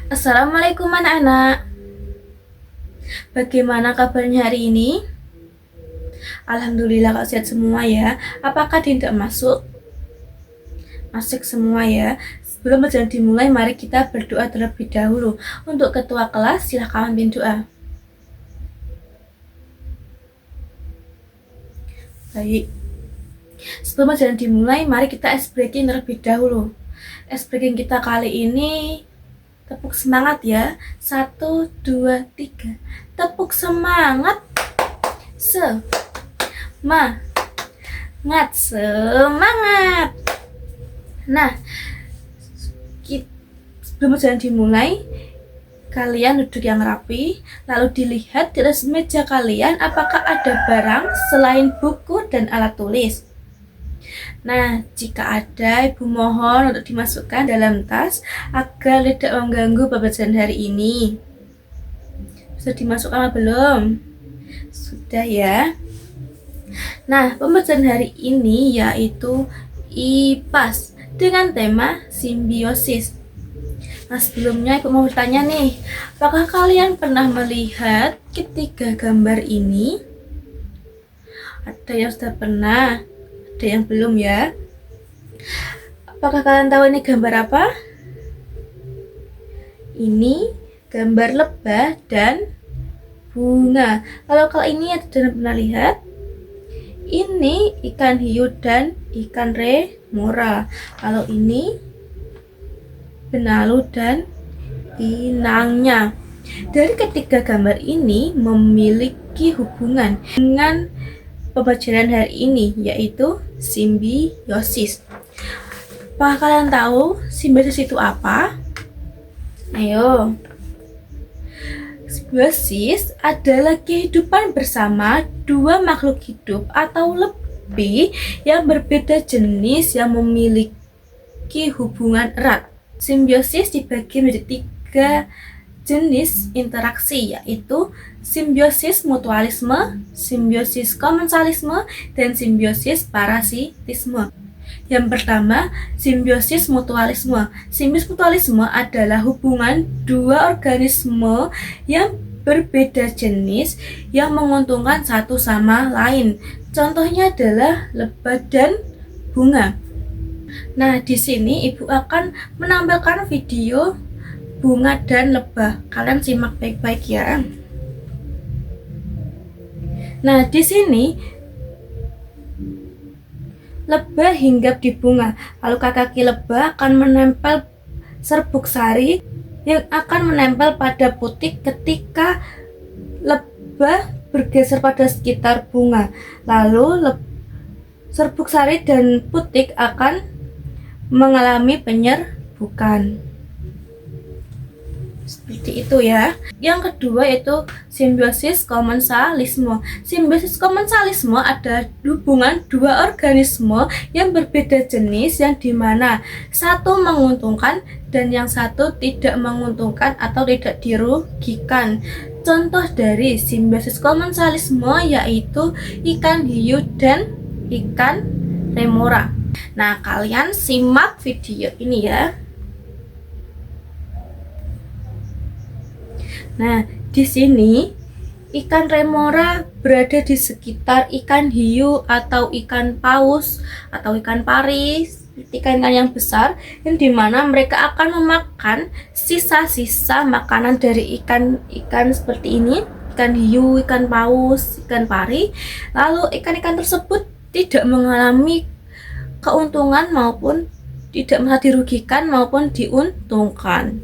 Assalamualaikum anak-anak. Bagaimana kabarnya hari ini? Alhamdulillah kalau sehat semua ya. Apakah tidak masuk? Masuk semua ya. Sebelum pelajaran dimulai, mari kita berdoa terlebih dahulu. Untuk ketua kelas, silakan pimpin doa. Baik. Sebelum pelajaran dimulai, mari kita ice breaking terlebih dahulu. Ice breaking kita kali ini tepuk semangat ya. 1, 2, 3. Tepuk semangat. Semangat. Nah, sebelum pelajaran dimulai, kalian duduk yang rapi, lalu dilihat di atas meja kalian apakah ada barang selain buku dan alat tulis. Nah, jika ada, Ibu mohon untuk dimasukkan dalam tas agar tidak mengganggu pembelajaran hari ini. Sudah dimasukkan atau belum? Sudah ya. Nah, pembelajaran hari ini yaitu IPAS dengan tema simbiosis. Nah, sebelumnya Ibu mau bertanya nih, apakah kalian pernah melihat ketiga gambar ini? Ada yang sudah pernah, ada yang belum ya. Apakah kalian tahu ini gambar apa? Ini gambar lebah dan bunga. Kalau ini ada pernah lihat? Ini ikan hiu dan ikan remora. Kalau ini benalu dan inangnya. Dari ketiga gambar ini memiliki hubungan dengan pembelajaran hari ini, yaitu simbiosis. Apakah kalian tahu simbiosis itu apa? Ayo. Simbiosis adalah kehidupan bersama dua makhluk hidup atau lebih yang berbeda jenis yang memiliki hubungan erat. Simbiosis dibagi menjadi 3 jenis interaksi, yaitu simbiosis mutualisme, simbiosis komensalisme, dan simbiosis parasitisme. Yang pertama, simbiosis mutualisme. Simbiosis mutualisme adalah hubungan dua organisme yang berbeda jenis yang menguntungkan satu sama lain. Contohnya adalah lebah dan bunga. Nah, di sini Ibu akan menampilkan video bunga dan lebah. Kalian simak baik-baik ya. Nah, di sini lebah hinggap di bunga, lalu kaki lebah akan menempel serbuk sari yang akan menempel pada putik ketika lebah bergeser pada sekitar bunga. Lalu serbuk sari dan putik akan mengalami penyerbukan. Seperti itu ya. Yang kedua yaitu simbiosis komensalisme. Simbiosis komensalisme adalah hubungan dua organisme yang berbeda jenis yang dimana satu menguntungkan dan yang satu tidak menguntungkan atau tidak dirugikan. Contoh dari simbiosis komensalisme yaitu ikan hiu dan ikan remora. Nah, kalian simak video ini ya. Nah, di sini ikan remora berada di sekitar ikan hiu atau ikan paus atau ikan pari, ikan-ikan yang besar, yang dimana mereka akan memakan sisa-sisa makanan dari ikan-ikan seperti ini, ikan hiu, ikan paus, ikan pari. Lalu ikan-ikan tersebut tidak mengalami keuntungan maupun tidak merasa dirugikan maupun diuntungkan.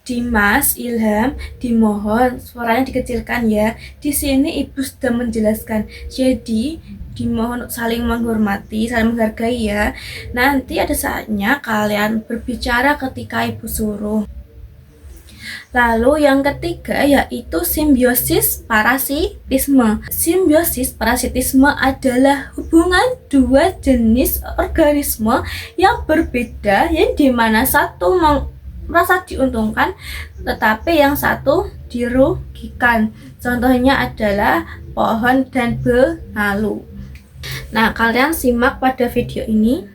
Dimas, Ilham, dimohon suaranya dikecilkan ya. Di sini Ibu sudah menjelaskan. Jadi, dimohon saling menghormati, saling menghargai ya. Nanti ada saatnya kalian berbicara ketika Ibu suruh. Lalu yang ketiga yaitu simbiosis parasitisme. Simbiosis parasitisme adalah hubungan dua jenis organisme yang berbeda yang dimana satu merasa diuntungkan tetapi yang satu dirugikan. Contohnya adalah pohon dan benalu. Nah, kalian simak pada video ini.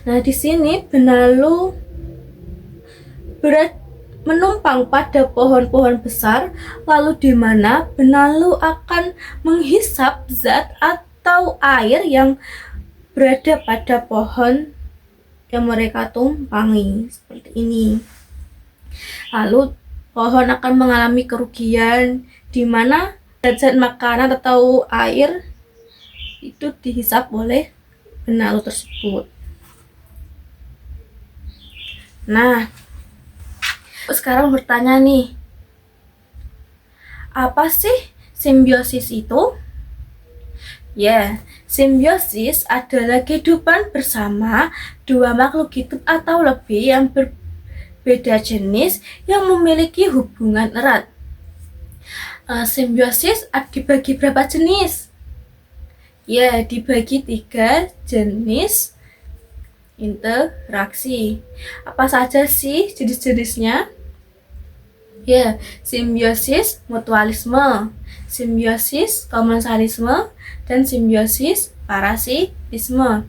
Nah, di sini benalu menumpang pada pohon-pohon besar, lalu di mana benalu akan menghisap zat atau air yang berada pada pohon yang mereka tumpangi, seperti ini. Lalu pohon akan mengalami kerugian di mana zat makanan atau air itu dihisap oleh benalu tersebut. Nah, sekarang bertanya nih, apa sih simbiosis itu? Ya, simbiosis adalah kehidupan bersama dua makhluk hidup atau lebih yang berbeda jenis yang memiliki hubungan erat. Simbiosis dibagi berapa jenis? Ya, dibagi 3 jenis interaksi. Apa saja sih jenis-jenisnya? Ya, simbiosis mutualisme, simbiosis komensalisme, dan simbiosis parasitisme.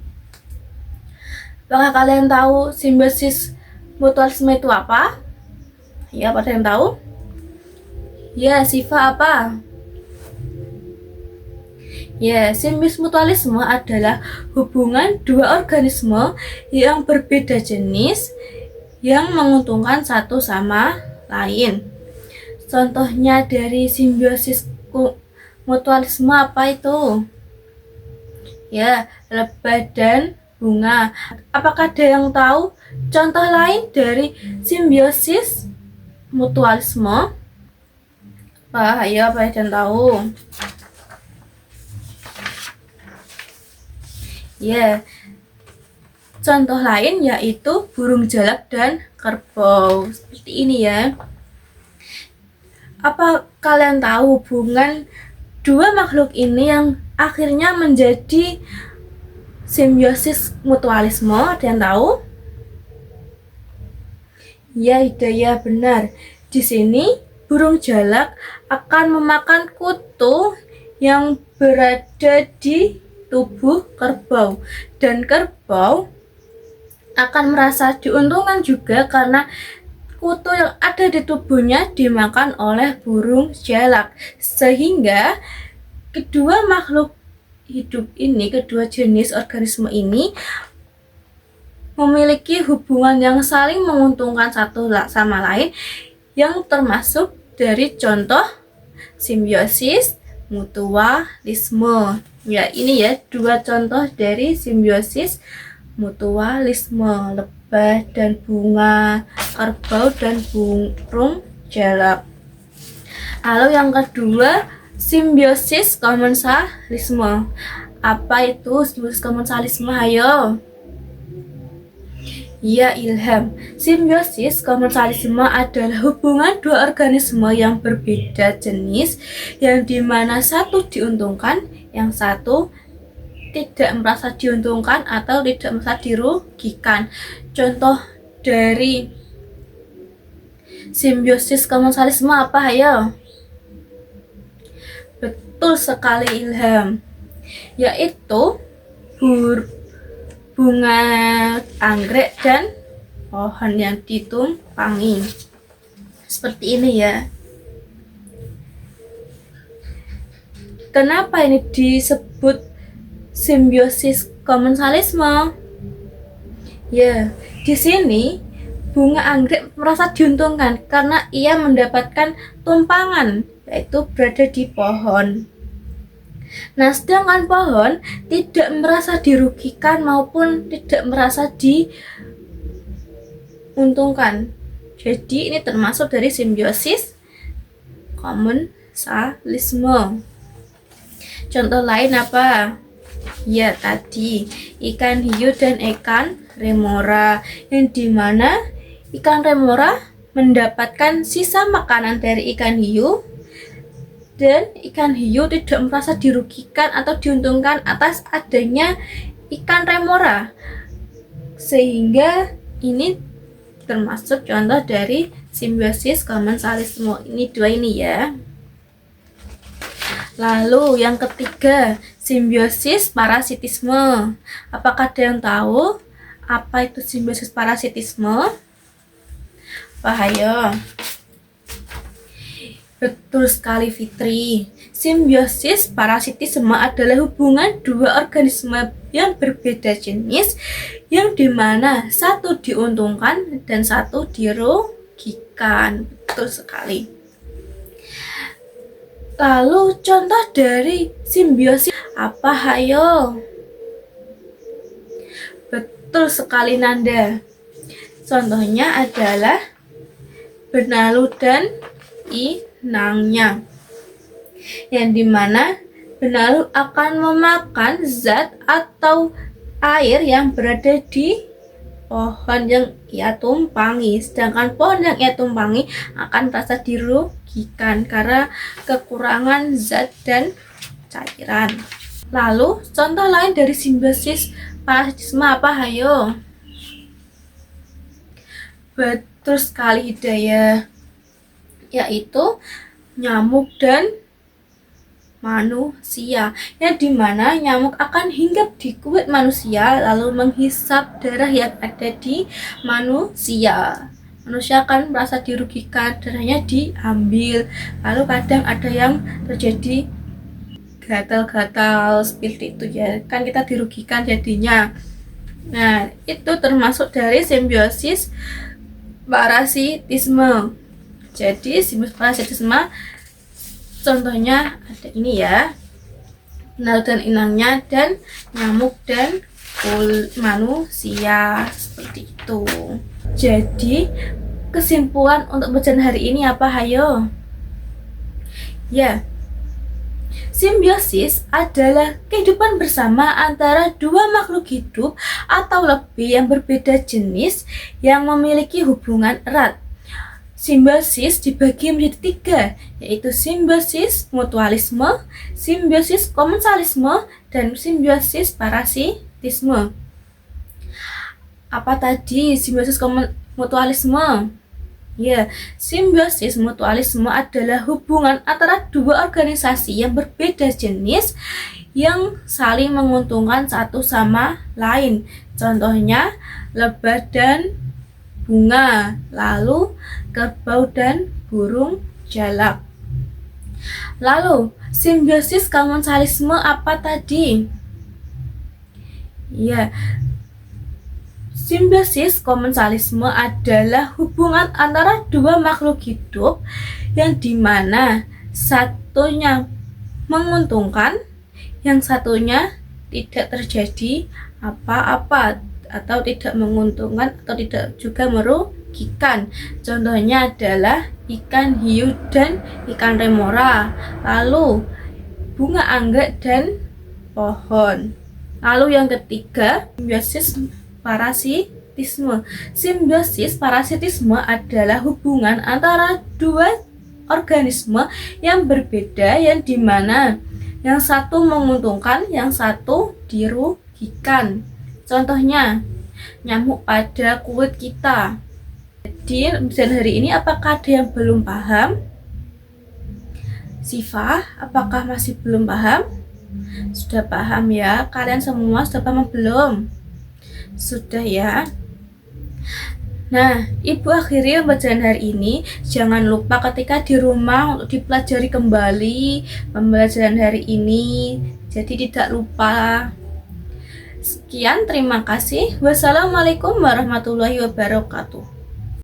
Apakah kalian tahu simbiosis mutualisme itu apa? Ya, pada yang tahu? Ya, Siva apa? Ya, simbiosis mutualisme adalah hubungan dua organisme yang berbeda jenis yang menguntungkan satu sama lain. Contohnya dari simbiosis mutualisme apa itu? Ya, lebah dan bunga. Apakah ada yang tahu contoh lain dari simbiosis mutualisme? Ayo, apa yang tahu? Ya, contoh lain yaitu burung jalak dan kerbau. Seperti ini ya. Apa kalian tahu hubungan dua makhluk ini yang akhirnya menjadi simbiosis mutualisme? Ada yang tahu? Ya, Hidayah, benar. Di sini burung jalak akan memakan kutu yang berada di tubuh kerbau, dan kerbau akan merasa diuntungkan juga karena kutu yang ada di tubuhnya dimakan oleh burung jalak, sehingga kedua makhluk hidup ini, kedua jenis organisme ini memiliki hubungan yang saling menguntungkan satu sama lain, yang termasuk dari contoh simbiosis mutualisme. Ya, ini ya 2 contoh dari simbiosis mutualisme, lebah dan bunga, kerbau dan burung jalak. Lalu yang kedua, simbiosis komensalisme. Apa itu simbiosis komensalisme? Ayo. Ya, Ilham. Simbiosis komensalisme adalah hubungan dua organisme yang berbeda jenis yang dimana satu diuntungkan, yang satu tidak merasa diuntungkan atau tidak merasa dirugikan. Contoh dari simbiosis komensalisme apa? Ayo. Betul sekali, Ilham. Yaitu bunga anggrek dan pohon yang ditumpangi. Seperti ini ya. Kenapa ini disebut simbiosis komensalisme? Ya, di sini bunga anggrek merasa diuntungkan karena ia mendapatkan tumpangan, yaitu berada di pohon. Nah, sedangkan pohon tidak merasa dirugikan maupun tidak merasa diuntungkan. Jadi ini termasuk dari simbiosis komensalisme. Contoh lain apa? Ya, tadi ikan hiu dan ikan remora, yang dimana ikan remora mendapatkan sisa makanan dari ikan hiu, dan ikan hiu tidak merasa dirugikan atau diuntungkan atas adanya ikan remora, sehingga ini termasuk contoh dari simbiosis komensalisme. Ini 2 ini ya. Lalu yang ketiga, simbiosis parasitisme. Apakah ada yang tahu apa itu simbiosis parasitisme? Bahaya. Betul sekali Fitri. Simbiosis parasitisme adalah hubungan dua organisme yang berbeda jenis yang dimana satu diuntungkan dan satu dirugikan. Betul sekali. Lalu contoh dari simbiosis apa hayo? Betul sekali Nanda. Contohnya adalah benalu dan inangnya, yang dimana benalu akan memakan zat atau air yang berada di pohon yang ia tumpangi, sedangkan pohon yang ia tumpangi akan merasa dirugikan karena kekurangan zat dan cairan. Lalu contoh lain dari simbiosis parasitisme apa hayo? Betul sekali Hidayah, yaitu nyamuk dan manusia, yang dimana nyamuk akan hinggap di kulit manusia lalu menghisap darah yang ada di manusia. Manusia akan merasa dirugikan, darahnya diambil, lalu kadang ada yang terjadi gatal-gatal seperti itu ya, kan kita dirugikan jadinya. Nah, itu termasuk dari simbiosis parasitisme. Jadi simbiosis parasitisme contohnya ada ini ya, benalu dan inangnya dan nyamuk dan manusia, seperti itu. Jadi kesimpulan untuk pelajaran hari ini apa hayo? Ya, simbiosis adalah kehidupan bersama antara dua makhluk hidup atau lebih yang berbeda jenis yang memiliki hubungan erat. Simbiosis dibagi menjadi tiga, yaitu simbiosis mutualisme, simbiosis komensalisme, dan simbiosis parasitisme. Apa tadi simbiosis mutualisme? Ya, simbiosis mutualisme adalah hubungan antara dua organisasi yang berbeda jenis yang saling menguntungkan satu sama lain. Contohnya lebah dan bunga, lalu kerbau dan burung jalak. Lalu simbiosis komensalisme apa tadi? Ya, simbiosis komensalisme adalah hubungan antara dua makhluk hidup yang dimana satunya menguntungkan, yang satunya tidak terjadi apa-apa atau tidak menguntungkan atau tidak juga merugikan. Contohnya adalah ikan hiu dan ikan remora, lalu bunga anggrek dan pohon. Lalu yang ketiga, simbiosis parasitisme. Simbiosis parasitisme adalah hubungan antara dua organisme yang berbeda yang dimana yang satu menguntungkan, yang satu dirugikan. Contohnya, nyamuk pada kulit kita. Jadi, pelajaran hari ini apakah ada yang belum paham? Siva, apakah masih belum paham? Sudah paham ya? Kalian semua sudah paham belum? Sudah ya? Nah, Ibu akhiri pembelajaran hari ini. Jangan lupa ketika di rumah untuk dipelajari kembali pembelajaran hari ini. Jadi tidak lupa. Sekian, terima kasih. Wassalamualaikum warahmatullahi wabarakatuh.